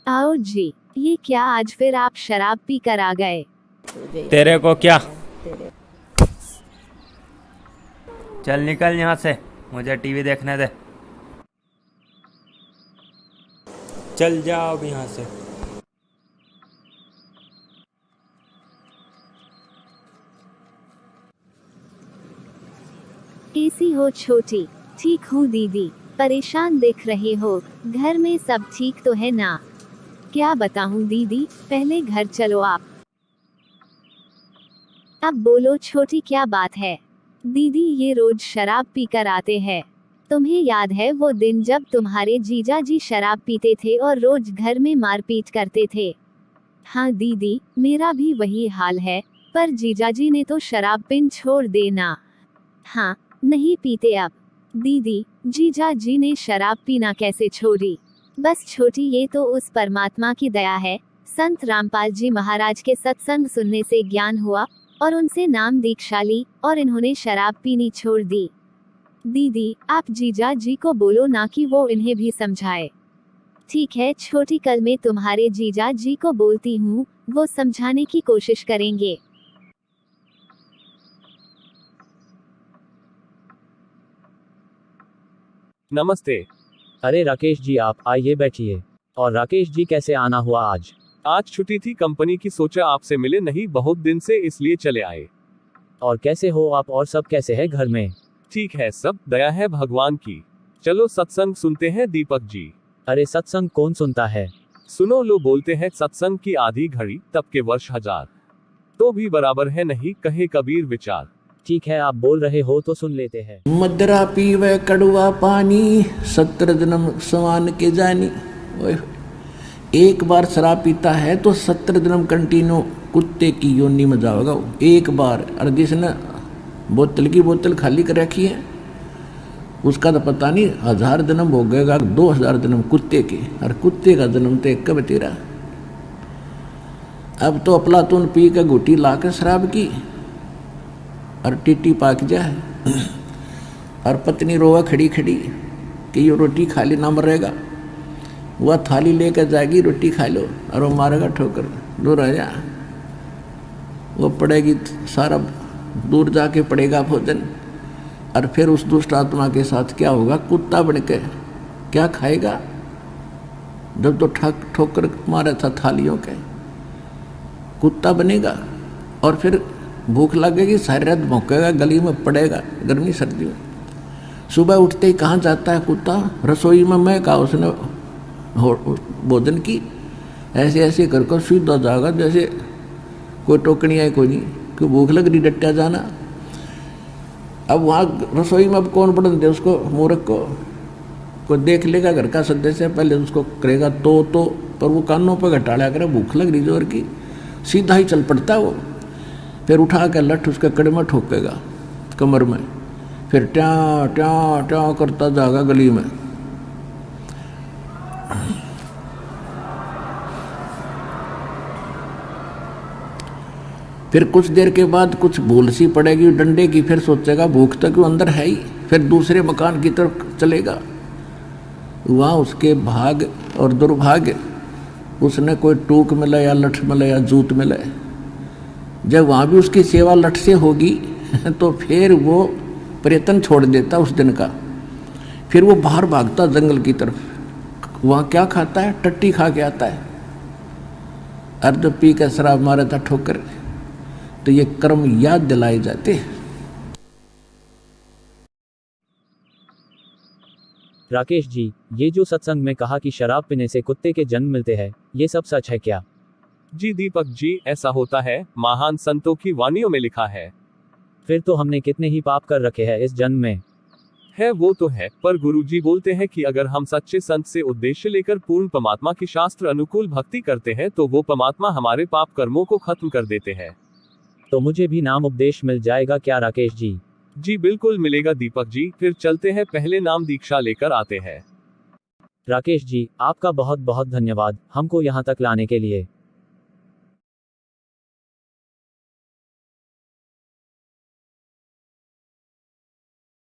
आओ जी, ये क्या आज फिर आप शराब पी कर आ गए? तेरे को क्या। चल निकल यहाँ से, मुझे टीवी देखने दे। चल जाओ अब यहाँ से। कैसी हो छोटी? ठीक हूँ दीदी। परेशान दिख रहे हो, घर में सब ठीक तो है ना? क्या बताऊँ दीदी, पहले घर चलो आप। अब बोलो छोटी, क्या बात है? दीदी ये रोज शराब पी कर आते हैं। तुम्हें याद है वो दिन जब तुम्हारे जीजा जी शराब पीते थे और रोज घर में मारपीट करते थे? हाँ दीदी, मेरा भी वही हाल है, पर जीजा जी ने तो शराब पिन छोड़ देना। हाँ, नहीं पीते अब। दीदी, जीजा जी ने शराब पीना कैसे छोड़ी? बस छोटी, ये तो उस परमात्मा की दया है। संत रामपाल जी महाराज के सत्संग सुनने से ज्ञान हुआ और उनसे नाम दीक्षा ली और इन्होंने शराब पीनी छोड़ दी। दीदी, आप जीजा जी को बोलो ना कि वो इन्हें भी समझाए। ठीक है छोटी, कल मैं तुम्हारे जीजा जी को बोलती हूँ, वो समझाने की कोशिश करेंगे। नमस्ते। अरे राकेश जी, आप आइए बैठिए। और राकेश जी, कैसे आना हुआ आज? आज छुट्टी थी कंपनी की, सोचा आपसे मिले नहीं बहुत दिन से, इसलिए चले आए। और कैसे हो आप, और सब कैसे है घर में? ठीक है सब, दया है भगवान की। चलो सत्संग सुनते हैं दीपक जी। अरे सत्संग कौन सुनता है? सुनो, लो बोलते हैं सत्संग की आधी घड़ी तब के वर्ष हजार, तो भी बराबर है नहीं, कहे कबीर विचार। ठीक है, आप बोल रहे हो तो सुन लेते हैं। मदरा पीवे कड़वा पानी, 17 जन्म समान के जानी। ओए, एक बार शराब पीता है तो 17 जन्म कंटिन्यू कुत्ते की योनि में जाओगा वो। एक बार, और जिसने बोतल की बोतल खाली कर रखी है उसका तो पता नहीं 1000 जन्म हो गएगा, 2000 जन्म कुत्ते के, और कुत्ते का जन्म तो एक कब तेरा। अब तो अफलातून पी के घुटी ला कर शराब की और टीटी पाक जाए, और पत्नी रोवा खड़ी खड़ी कि ये रोटी खा ली ना मरेगा। वह थाली लेकर जाएगी, रोटी खा लो, और वो मारेगा ठोकर, दूर आ जा। वो पड़ेगी, सारा दूर जाके पड़ेगा भोजन, और फिर उस दुष्ट आत्मा के साथ क्या होगा? कुत्ता बन के क्या खाएगा? जब तो ठोकर मारा था थालियों के, कुत्ता बनेगा, और फिर भूख लगेगी, सारी रात भौंकेगा, गली में पड़ेगा गर्मी सर्दी में। सुबह उठते ही कहाँ जाता है कुत्ता? रसोई में। मैं कहा उसने भोजन की, ऐसे ऐसे कर सीधा जाएगा जैसे कोई टोकनी है, कोई नहीं, कि भूख लग रही, डट्टा जाना। अब वहाँ रसोई में अब कौन पढ़न दे उसको, मूर्ख को? कोई देख लेगा घर का सदस्य, पहले उसको करेगा तो पर वो कानों पर घटाड़ा करे, भूख लग रही जोर की, सीधा ही चल पड़ता वो। फिर उठा के लठ उसके कड़े में ठोकेगा कमर में, फिर ट्या ट्या ट्या करता जाएगा गली में। फिर कुछ देर के बाद कुछ भूल सी पड़ेगी डंडे की, फिर सोचेगा भूख तो क्यों अंदर है ही, फिर दूसरे मकान की तरफ चलेगा। वहाँ उसके भाग और दुर्भाग्य, उसने कोई टूक मिले या लठ मिले या जूत मिले। जब वहाँ भी उसकी सेवा लठ से होगी तो फिर वो प्रयत्न छोड़ देता उस दिन का, फिर वो बाहर भागता जंगल की तरफ। वहाँ क्या खाता है? टट्टी खा के आता है, और जब पी कर शराब मारा था ठोकर, तो ये कर्म याद दिलाए जाते हैं। राकेश जी, ये जो सत्संग में कहा कि शराब पीने से कुत्ते के जन्म मिलते हैं, ये सब सच है क्या? जी दीपक जी, ऐसा होता है, महान संतों की वाणियों में लिखा है। फिर तो हमने कितने ही पाप कर रखे हैं इस जन्म में। है वो तो है, पर गुरुजी बोलते हैं कि अगर हम सच्चे संत से उद्देश्य लेकर पूर्ण परमात्मा की शास्त्र अनुकूल भक्ति करते हैं तो वो परमात्मा हमारे पाप कर्मों को खत्म कर देते हैं। तो मुझे भी नाम उपदेश मिल जाएगा क्या राकेश जी? जी बिल्कुल मिलेगा दीपक जी, फिर चलते हैं, पहले नाम दीक्षा लेकर आते हैं। राकेश जी, आपका बहुत बहुत धन्यवाद हमको यहाँ तक लाने के लिए।